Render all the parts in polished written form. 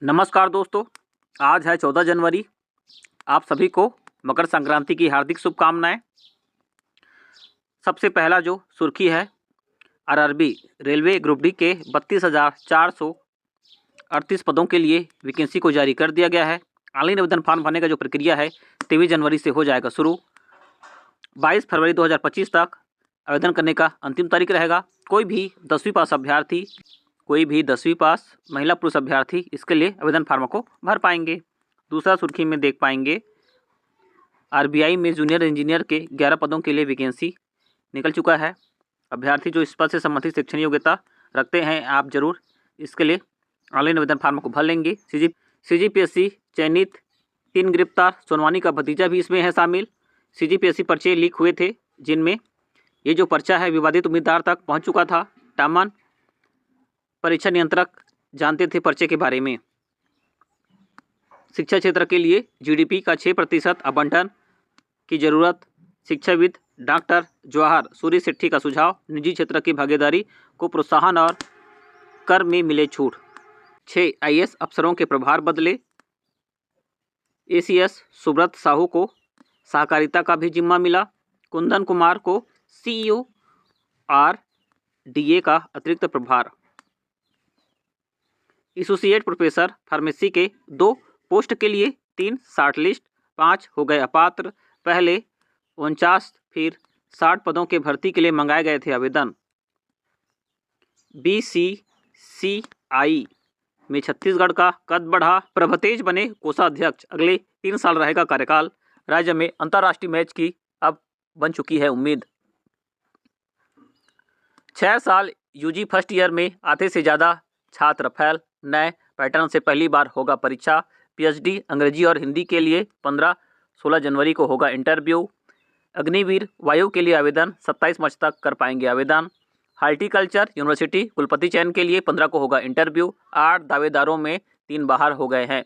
नमस्कार दोस्तों, आज है 14 जनवरी। आप सभी को मकर संक्रांति की हार्दिक शुभकामनाएं। सबसे पहला जो सुर्खी है, आरआरबी रेलवे ग्रुप डी के 32,438 पदों के लिए वैकेंसी को जारी कर दिया गया है। ऑनलाइन आवेदन फॉर्म भरने का जो प्रक्रिया है 23 जनवरी से हो जाएगा शुरू। 22 फरवरी 2025 तक आवेदन करने का अंतिम तारीख रहेगा। कोई भी 10वीं पास महिला पुरुष अभ्यर्थी इसके लिए आवेदन फार्म को भर पाएंगे। दूसरा सुर्खी में देख पाएंगे, आरबीआई में जूनियर इंजीनियर के 11 पदों के लिए वैकेंसी निकल चुका है। अभ्यर्थी जो इस पद से संबंधित शैक्षणिक योग्यता रखते हैं, आप जरूर इसके लिए ऑनलाइन आवेदन फार्म को भर लेंगे। सीजीपीएससी चयनित 3 गिरफ्तार, सोनवानी का भतीजा भी इसमें है शामिल। सीजीपीएससी पर्चे लीक हुए थे, जिनमें ये जो पर्चा है विवादित उम्मीदवार तक पहुँच चुका था। टामन परीक्षा नियंत्रक जानते थे पर्चे के बारे में। शिक्षा क्षेत्र के लिए जीडीपी का 6% आवंटन की जरूरत, शिक्षाविद डॉक्टर जवाहर सूर्य सेट्टी का सुझाव। निजी क्षेत्र की भागीदारी को प्रोत्साहन और कर में मिले छूट। 6 आईएएस अफसरों के प्रभार बदले, एसीएस सुब्रत साहू को सहकारिता का भी जिम्मा मिला। कुंदन कुमार को सीईओ आरडीए का अतिरिक्त प्रभार। एसोसिएट प्रोफेसर फार्मेसी के 2 पोस्ट के लिए 3 शॉर्टलिस्ट, 5 हो गए अपात्र। पहले 49 फिर 60 पदों के भर्ती के लिए मंगाए गए थे आवेदन। बीसीसीआई में छत्तीसगढ़ का कद बढ़ा, प्रभतेज बने कोषाध्यक्ष, अगले 3 साल रहेगा कार्यकाल। राज्य में अंतर्राष्ट्रीय मैच की अब बन चुकी है उम्मीद। 6 साल यूजी फर्स्ट ईयर में आधे से ज़्यादा छात्र फेल, नए पैटर्न से पहली बार होगा परीक्षा। पीएचडी अंग्रेजी और हिंदी के लिए 15-16 जनवरी को होगा इंटरव्यू। अग्निवीर वायु के लिए आवेदन 27 मार्च तक कर पाएंगे आवेदन। हार्टिकल्चर यूनिवर्सिटी कुलपति चयन के लिए 15 को होगा इंटरव्यू। 8 दावेदारों में 3 बाहर हो गए हैं।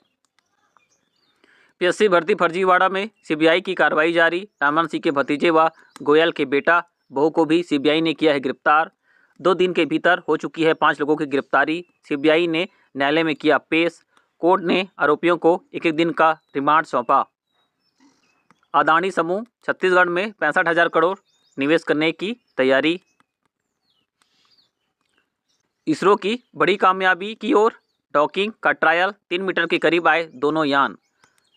पीएससी भर्ती फर्जीवाड़ा में सीबीआई की कार्रवाई जारी। रामन सिंह के भतीजे व गोयल के बेटा बहू को भी सीबीआई ने किया है गिरफ्तार। 2 दिन के भीतर हो चुकी है 5 लोगों की गिरफ्तारी। सीबीआई ने न्यायालय में किया पेश। कोर्ट ने आरोपियों को 1-1 दिन का रिमांड सौंपा। अदानी समूह छत्तीसगढ़ में 65,000 करोड़ निवेश करने की तैयारी। इसरो की बड़ी कामयाबी की ओर, डॉकिंग का ट्रायल, 3 मीटर के करीब आए दोनों यान।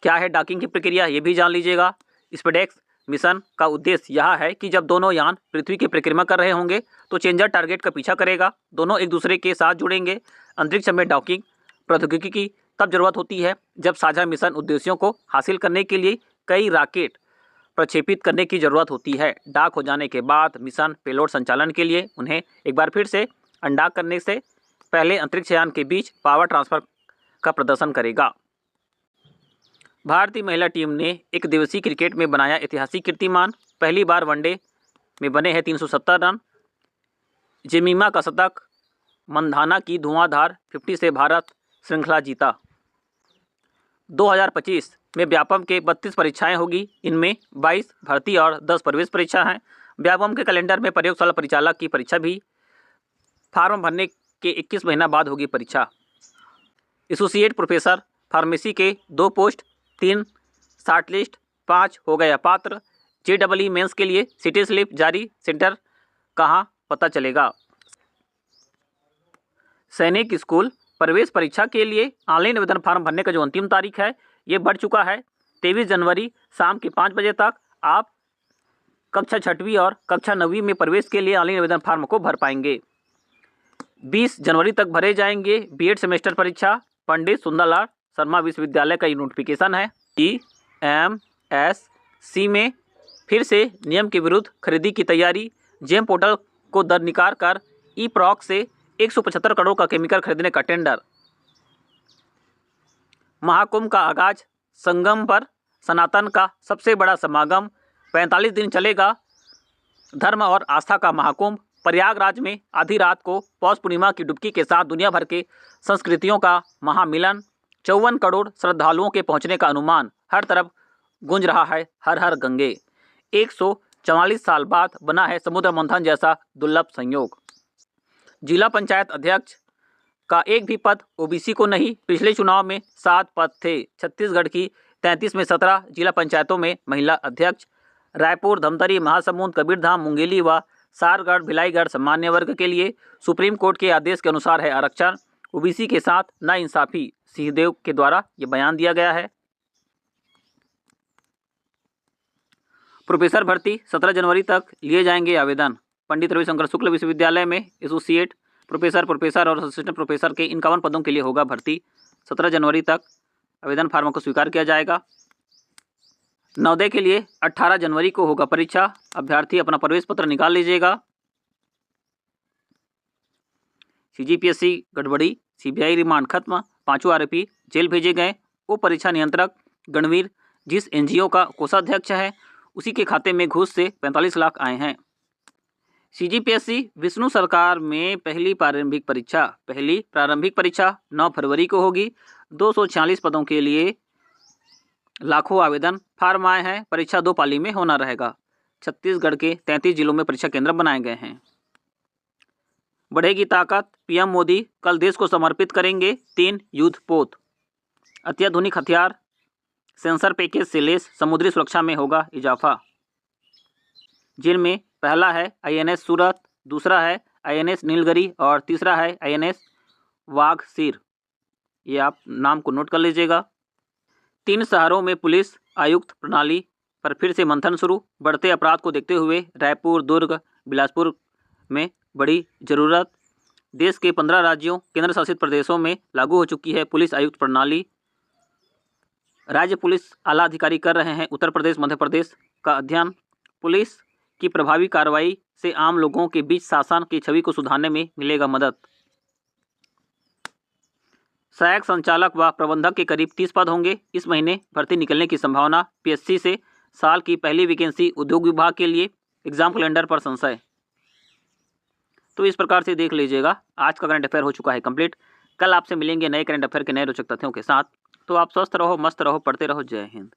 क्या है डॉकिंग की प्रक्रिया, ये भी जान लीजिएगा। स्पेसएक्स मिशन का उद्देश्य यह है कि जब दोनों यान पृथ्वी की परिक्रमा कर रहे होंगे तो चेंजर टारगेट का पीछा करेगा, दोनों एक दूसरे के साथ जुड़ेंगे। अंतरिक्ष में डॉकिंग प्रौद्योगिकी की तब जरूरत होती है जब साझा मिशन उद्देश्यों को हासिल करने के लिए कई रॉकेट प्रक्षेपित करने की जरूरत होती है। डॉक हो जाने के बाद मिशन पेलोड संचालन के लिए उन्हें एक बार फिर से अनडॉक करने से पहले अंतरिक्ष यान के बीच पावर ट्रांसफर का प्रदर्शन करेगा। भारतीय महिला टीम ने एक दिवसीय क्रिकेट में बनाया ऐतिहासिक कीर्तिमान। पहली बार वनडे में बने हैं 370 रन। जेमिमा का शतक, मंधाना की धुआंधार 50 से भारत श्रृंखला जीता। 2025 में व्यापम के 32 परीक्षाएं होगी। इनमें 22 भर्ती और 10 प्रवेश परीक्षा हैं। व्यापम के कैलेंडर में प्रयोगशाला परिचालक की परीक्षा भी फार्म भरने के 21 महीना बाद होगी परीक्षा। एसोसिएट प्रोफेसर फार्मेसी के 2 पोस्ट, 3 शॉर्टलिस्ट, 5 हो गए अपात्र। जेईई मेंस के लिए सिटी स्लिप जारी, सेंटर कहाँ पता चलेगा। सैनिक स्कूल प्रवेश परीक्षा के लिए ऑनलाइन आवेदन फार्म भरने का जो अंतिम तारीख है ये बढ़ चुका है। 23 जनवरी शाम के 5 बजे तक आप कक्षा 6वीं और कक्षा 9वीं में प्रवेश के लिए ऑनलाइन आवेदन फार्म को भर पाएंगे। 20 जनवरी तक भरे जाएंगे बीएड सेमेस्टर परीक्षा। पंडित सुंदरलाल शर्मा विश्वविद्यालय का ये नोटिफिकेशन है। टीएमएससी में फिर से नियम के विरुद्ध खरीदी की तैयारी। जेम पोर्टल को दरकिनार कर ई प्रॉक से 175 करोड़ का केमिकल खरीदने का टेंडर। महाकुंभ का आगाज, संगम पर सनातन का सबसे बड़ा समागम। 45 दिन चलेगा धर्म और आस्था का महाकुंभ। प्रयागराज में आधी रात को पौष पूर्णिमा की डुबकी के साथ दुनिया भर के संस्कृतियों का महामिलन। 54 करोड़ श्रद्धालुओं के पहुंचने का अनुमान। हर तरफ गूंज रहा है हर हर गंगे। 144 साल बाद बना है समुद्र मंथन जैसा दुर्लभ संयोग। जिला पंचायत अध्यक्ष का एक भी पद ओबीसी को नहीं। पिछले चुनाव में 7 पद थे। छत्तीसगढ़ की 33 में 17 जिला पंचायतों में महिला अध्यक्ष। रायपुर, धमतरी, महासमुंद, कबीरधाम, मुंगेली व सारगढ़, भिलाईगढ़ सामान्य वर्ग के लिए सुप्रीम कोर्ट के आदेश के अनुसार है आरक्षण। ओबीसी के साथ नाइंसाफी, सिंहदेव के द्वारा ये बयान दिया गया है। प्रोफेसर भर्ती 17 जनवरी तक लिए जाएंगे आवेदन। पंडित रविशंकर शुक्ल विश्वविद्यालय में एसोसिएट प्रोफेसर और असिस्टेंट प्रोफेसर के 51 पदों के लिए होगा भर्ती। 17 जनवरी तक आवेदन फार्मों को स्वीकार किया जाएगा। नवोदय के लिए 18 जनवरी को होगा परीक्षा। अभ्यर्थी अपना प्रवेश पत्र निकाल लीजिएगा। सीजीपीएससी गड़बड़ी, सीबीआई रिमांड खत्म, 5 आरोपी जेल भेजे गए। उप परीक्षा नियंत्रक गणवीर जिस एनजीओ का कोषाध्यक्ष है उसी के खाते में घूस से 45 लाख आए हैं। सीजीपीएससी विष्णु सरकार में पहली प्रारंभिक परीक्षा 9 फरवरी को होगी। 246 पदों के लिए लाखों आवेदन फार्म आए हैं। परीक्षा 2 पाली में होना रहेगा। छत्तीसगढ़ के 33 जिलों में परीक्षा केंद्र बनाए गए हैं। बढ़ेगी ताकत, पीएम मोदी कल देश को समर्पित करेंगे 3 युद्धपोत। अत्याधुनिक हथियार, सेंसर पैकेज से लेस समुद्री सुरक्षा में होगा इजाफा। जिनमें पहला है आईएनएस सूरत, दूसरा है आईएनएस नीलगिरी और तीसरा है आईएनएस वाघसीर। ये आप नाम को नोट कर लीजिएगा। 3 शहरों में पुलिस आयुक्त प्रणाली पर फिर से मंथन शुरू। बढ़ते अपराध को देखते हुए रायपुर, दुर्ग, बिलासपुर में बड़ी जरूरत। देश के 15 राज्यों, केंद्र शासित प्रदेशों में लागू हो चुकी है पुलिस आयुक्त प्रणाली। राज्य पुलिस आला अधिकारी कर रहे हैं उत्तर प्रदेश, मध्य प्रदेश का अध्ययन। पुलिस की प्रभावी कार्रवाई से आम लोगों के बीच शासन की छवि को सुधारने में मिलेगा मदद। सहायक संचालक व प्रबंधक के करीब 30 पद होंगे। इस महीने भर्ती निकलने की संभावना। पीएससी से साल की पहली वैकेंसी उद्योग विभाग के लिए। एग्जाम कैलेंडर पर संशय। तो इस प्रकार से देख लीजिएगा। आज का करंट अफेयर हो चुका है कंप्लीट। कल आपसे मिलेंगे नए करंट अफेयर के नए रोचक तथ्यों के साथ। तो आप स्वस्थ रहो, मस्त रहो, पढ़ते रहो। जय हिंद।